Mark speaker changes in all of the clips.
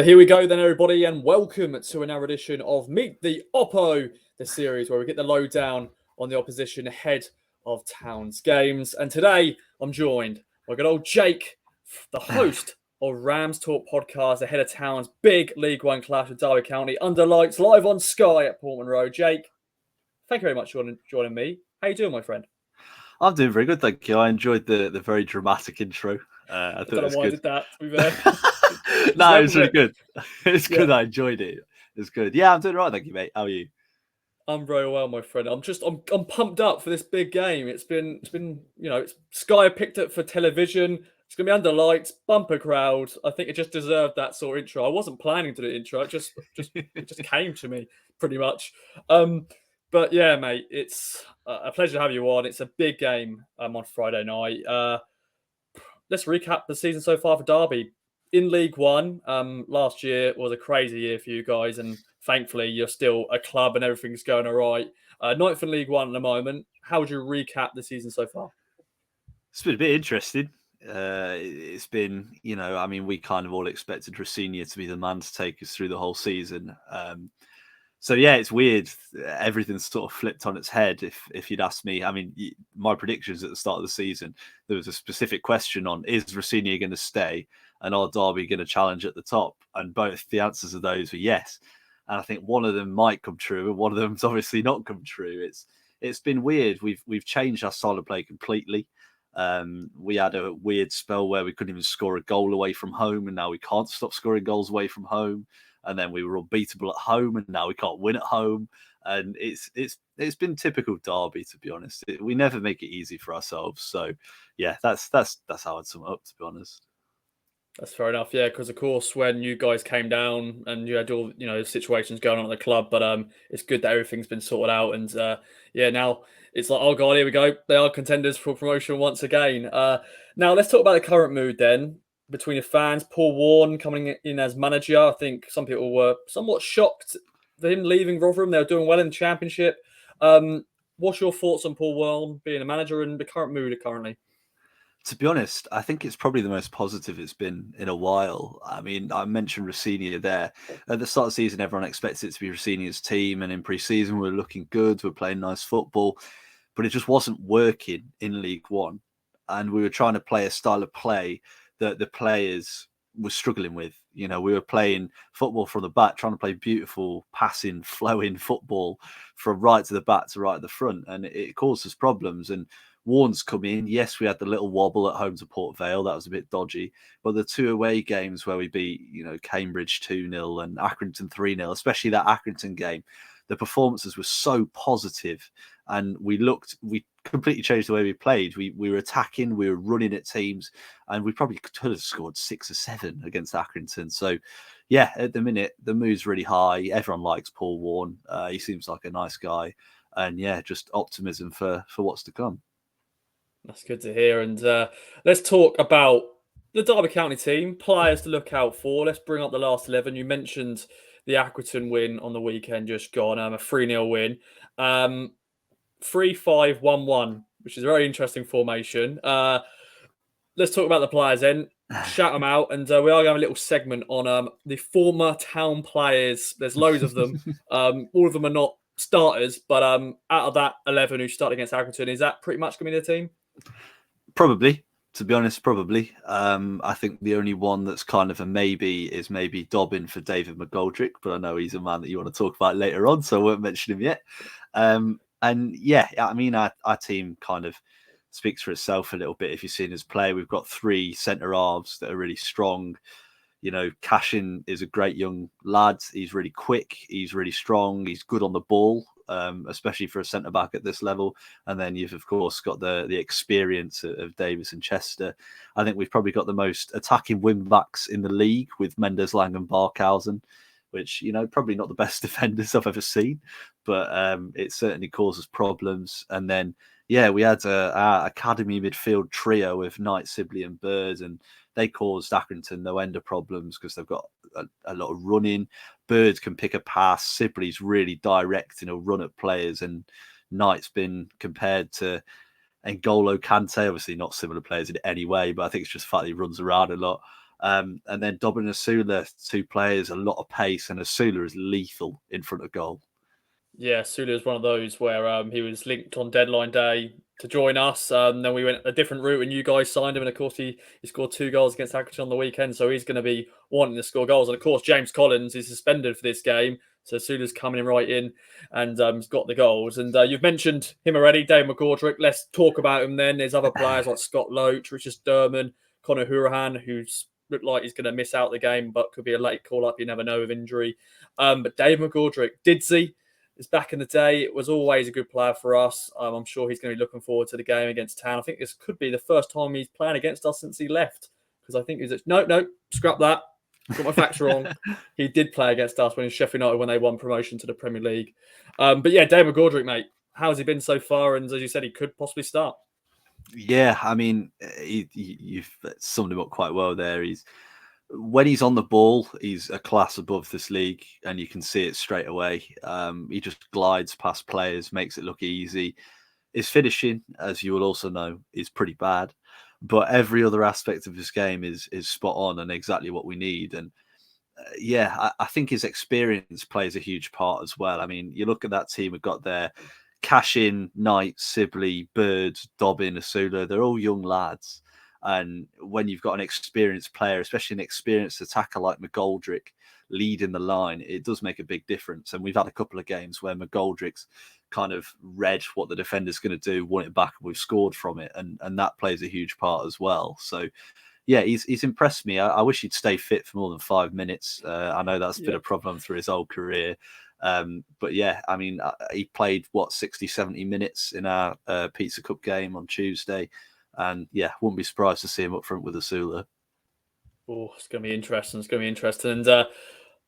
Speaker 1: Here we go then, everybody, and welcome to another edition of Meet the Oppo, the series where we get the lowdown on the opposition ahead of Town's games. And today, I'm joined by good old Jake, the host of RamsTalk Podcast, ahead of Town's big League One clash with Derby County under lights, live on Sky at Portman Road. Jake, thank you very much for joining me. How you doing, my friend?
Speaker 2: I'm doing very good, thank you. I enjoyed the very dramatic intro.
Speaker 1: I don't know why I did that, to be fair.
Speaker 2: No, it was really good. It's good. I enjoyed it. It's good. Yeah, I'm doing all right, thank you, mate. How are you?
Speaker 1: I'm very well, my friend. I'm pumped up for this big game. It's been Sky picked it for television. It's gonna be under lights, bumper crowd. I think it just deserved that sort of intro. I wasn't planning to do the intro. It just came to me pretty much. But yeah, mate, it's a pleasure to have you on. It's a big game on Friday night. Let's recap the season so far for Derby. In League One, last year was a crazy year for you guys, and thankfully you're still a club and everything's going all right. Ninth in League One at the moment. How would you recap the season so far?
Speaker 2: It's been a bit interesting. It's been, we kind of all expected Rossini to be the man to take us through the whole season. So yeah, it's weird. Everything's sort of flipped on its head. If you'd asked me, my predictions at the start of the season, there was a specific question on, is Rossini going to stay and are Derby going to challenge at the top? And both the answers of those were yes. And I think one of them might come true, and one of them's obviously not come true. It's been weird. We've changed our style of play completely. We had a weird spell where we couldn't even score a goal away from home, and now we can't stop scoring goals away from home. And then we were unbeatable at home, and now we can't win at home. And it's been typical Derby, to be honest. We never make it easy for ourselves. So yeah, that's how I'd sum it up, to be honest.
Speaker 1: That's fair enough, yeah, because of course when you guys came down and you had all situations going on at the club, but it's good that everything's been sorted out, and now it's like, oh god, here we go, they are contenders for promotion once again. Now let's talk about the current mood then between the fans. Paul Warne coming in as manager. I think some people were somewhat shocked for him leaving Rotherham. They were doing well in the Championship. What's your thoughts on Paul Warne being a manager and the current mood currently?
Speaker 2: To be honest, I think it's probably the most positive it's been in a while. I mean, I mentioned Rossini there. At the start of the season, everyone expects it to be Rossini's team, and in pre-season, we're looking good, we're playing nice football, but it just wasn't working in League One. And we were trying to play a style of play that the players were struggling with. We were playing football from the back, trying to play beautiful, passing, flowing football from right to the back to right at the front, and it caused us problems. And Warne's come in. Yes, we had the little wobble at home to Port Vale. That was a bit dodgy. But the two away games where we beat, Cambridge 2-0 and Accrington 3-0, especially that Accrington game, the performances were so positive, and we completely changed the way we played. We were attacking, we were running at teams, and we probably could have scored 6 or 7 against Accrington. So yeah, at the minute, the mood's really high. Everyone likes Paul Warne. He seems like a nice guy. And yeah, just optimism for what's to come.
Speaker 1: That's good to hear. And let's talk about the Derby County team, players to look out for. Let's bring up the last 11. You mentioned the Accrington win on the weekend just gone, a 3-0 win. 3-5-1-1, which is a very interesting formation. Let's talk about the players then. Shout them out. And we are going to have a little segment on the former Town players. There's loads of them. All of them are not starters, but out of that 11 who started against Accrington, is that pretty much going to be the team?
Speaker 2: Probably, to be honest, probably. I think the only one that's kind of a maybe is maybe Dobbin for David McGoldrick, but I know he's a man that you want to talk about later on, so I won't mention him yet. And yeah, our team kind of speaks for itself a little bit. If you've seen us play, we've got 3 centre halves that are really strong. Cashin is a great young lad. He's really quick. He's really strong. He's good on the ball, especially for a centre back at this level. And then you've of course got the experience of Davis and Chester. I think we've probably got the most attacking wing backs in the league with Mendes, Lang, and Barkhausen, which probably not the best defenders I've ever seen, but it certainly causes problems. And then we had our academy midfield trio of Knight, Sibley, and Bird, and they caused Accrington no end of problems because they've got a lot of running. Bird can pick a pass. Sibley's really direct in a run at players, and Knight's been compared to N'Golo Kante, obviously not similar players in any way, but I think it's just the fact that he runs around a lot. And then Dobbin and Asula, two players, a lot of pace, and Asula is lethal in front of goal.
Speaker 1: Yeah, Sula is one of those where he was linked on deadline day to join us. Then we went a different route and you guys signed him. And of course, he scored 2 goals against Accrington on the weekend. So he's going to be wanting to score goals. And of course, James Collins is suspended for this game. So Sula's coming right in and he's got the goals. And you've mentioned him already, Dave McGoldrick. Let's talk about him then. There's other players like Scott Loach, Richard Sturman, Conor Hurahan, who's looked like he's going to miss out the game, but could be a late call-up. You never know with injury. But Dave McGoldrick, Didsy, is back in the day. It was always a good player for us. I'm sure he's going to be looking forward to the game against Town. I think this could be the first time he's playing against us since he left. Because I think he's no, scrap that. Got my facts wrong. He did play against us when he was Sheffield United when they won promotion to the Premier League. But yeah, Dave McGoldrick, mate, how's he been so far? And as you said, he could possibly start.
Speaker 2: Yeah, I mean, you've summed him up quite well there. When he's on the ball, he's a class above this league, and you can see it straight away. He just glides past players, makes it look easy. His finishing, as you will also know, is pretty bad, but every other aspect of his game is spot on and exactly what we need. And I think his experience plays a huge part as well. I mean, you look at that team we've got there: Cashin, Knight, Sibley, Bird, Dobbin, Asula. They're all young lads. And when you've got an experienced player, especially an experienced attacker like McGoldrick leading the line, it does make a big difference. And we've had a couple of games where McGoldrick's kind of read what the defender's going to do, won it back, and we've scored from it. And that plays a huge part as well. So, yeah, he's impressed me. I wish he'd stay fit for more than 5 minutes. I know that's been a problem through his whole career. But yeah, I mean, he played, 60, 70 minutes in our Pizza Cup game on Tuesday. And yeah, wouldn't be surprised to see him up front with Asula.
Speaker 1: Oh, it's going to be interesting. And that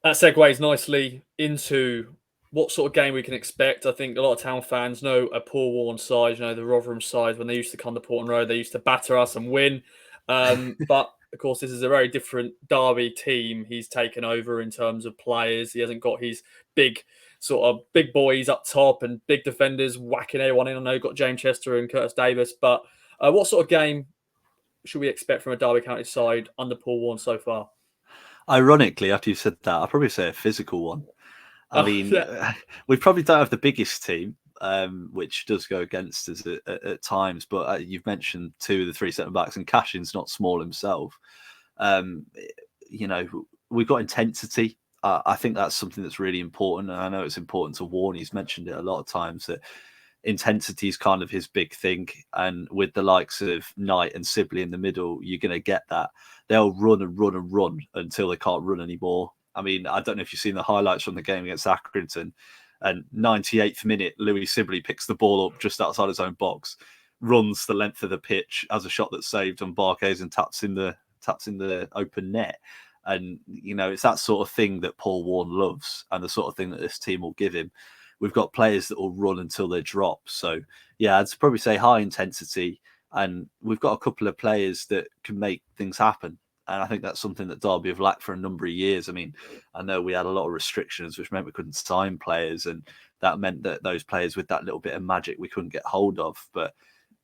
Speaker 1: segues nicely into what sort of game we can expect. I think a lot of Town fans know a Paul Warne side, the Rotherham side. When they used to come to Portman Road, they used to batter us and win. But of course, this is a very different Derby team he's taken over in terms of players. He hasn't got his big boys up top and big defenders whacking everyone in. I know you've got James Chester and Curtis Davis, but what sort of game should we expect from a Derby County side under Paul Warne so far?
Speaker 2: Ironically, after you said that, I'll probably say a physical one. I mean, we probably don't have the biggest team, which does go against us at times. But you've mentioned 2 of the 3 centre-backs, and Cashin's not small himself. We've got intensity. I think that's something that's really important. And I know it's important to Warne. He's mentioned it a lot of times that intensity is kind of his big thing, and with the likes of Knight and Sibley in the middle, you're going to get that. They'll run and run and run until they can't run anymore. I mean, I don't know if you've seen the highlights from the game against Accrington, and 98th minute, Louis Sibley picks the ball up just outside his own box, runs the length of the pitch, has a shot that's saved on Barques and taps in the open net. And it's that sort of thing that Paul Warne loves, and the sort of thing that this team will give him. We've got players that will run until they drop. So, yeah, I'd probably say high intensity. And we've got a couple of players that can make things happen. And I think that's something that Derby have lacked for a number of years. I mean, I know we had a lot of restrictions, which meant we couldn't sign players. And that meant that those players with that little bit of magic we couldn't get hold of. But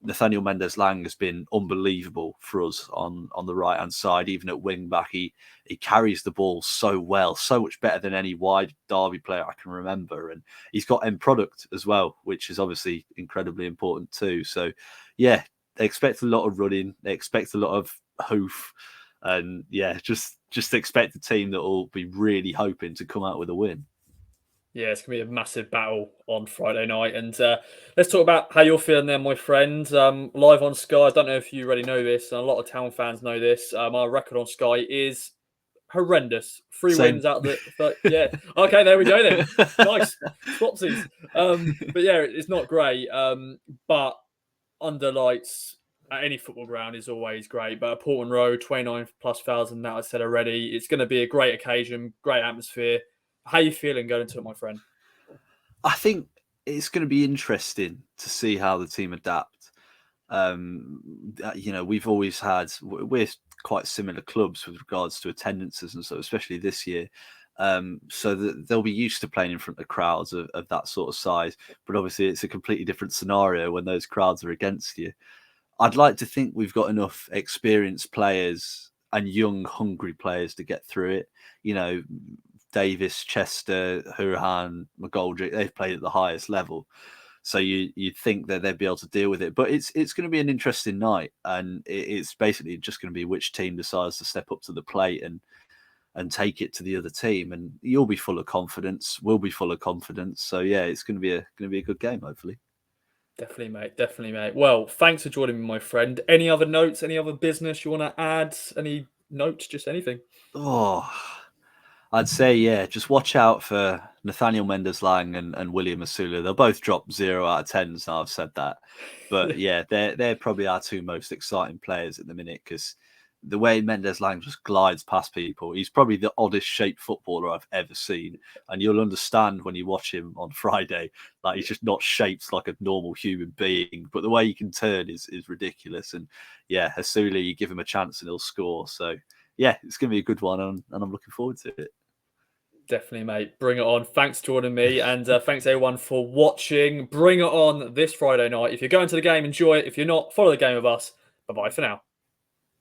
Speaker 2: Nathaniel Mendes-Lang has been unbelievable for us on the right-hand side, even at wing-back. He carries the ball so well, so much better than any wide Derby player I can remember. And he's got end product as well, which is obviously incredibly important too. So, yeah, they expect a lot of running. They expect a lot of hoof. And, yeah, just expect a team that will be really hoping to come out with a win.
Speaker 1: Yeah, it's going to be a massive battle on Friday night. And let's talk about how you're feeling there, my friend. Live on Sky, I don't know if you already know this, and a lot of Town fans know this. Our record on Sky is horrendous. 3 wins out of the... yeah. Okay, there we go then. Nice. Swapsies. But yeah, it's not great. But under lights at any football ground is always great. But at Portman Road, 29,000+, that I said already. It's going to be a great occasion, great atmosphere. How are you feeling going into it, my friend?
Speaker 2: I think it's going to be interesting to see how the team adapt. We've always we're quite similar clubs with regards to attendances and so, especially this year. So that they'll be used to playing in front of crowds of that sort of size. But obviously, it's a completely different scenario when those crowds are against you. I'd like to think we've got enough experienced players and young, hungry players to get through it. You know, Davis, Chester, Hurahan, McGoldrick, they've played at the highest level. So you'd think that they'd be able to deal with it. But it's going to be an interesting night. And it's basically just going to be which team decides to step up to the plate and take it to the other team. And you'll be full of confidence. We'll be full of confidence. So, yeah, it's going to be a good game, hopefully.
Speaker 1: Definitely, mate. Definitely, mate. Well, thanks for joining me, my friend. Any other notes, any other business you want to add? Any notes, just anything?
Speaker 2: Oh, I'd say, yeah, just watch out for Nathaniel Mendes-Lang and William Asula. They'll both drop 0 out of 10s now I've said that. But yeah, they're probably our two most exciting players at the minute, because the way Mendes-Lang just glides past people, he's probably the oddest shaped footballer I've ever seen. And you'll understand when you watch him on Friday, like he's just not shaped like a normal human being, but the way he can turn is ridiculous. And yeah, Asula, you give him a chance and he'll score. So yeah, it's going to be a good one, and I'm looking forward to it.
Speaker 1: Definitely, mate. Bring it on. Thanks for joining me. And thanks, everyone, for watching. Bring it on this Friday night. If you're going to the game, enjoy it. If you're not, follow the game with us. Bye-bye for now.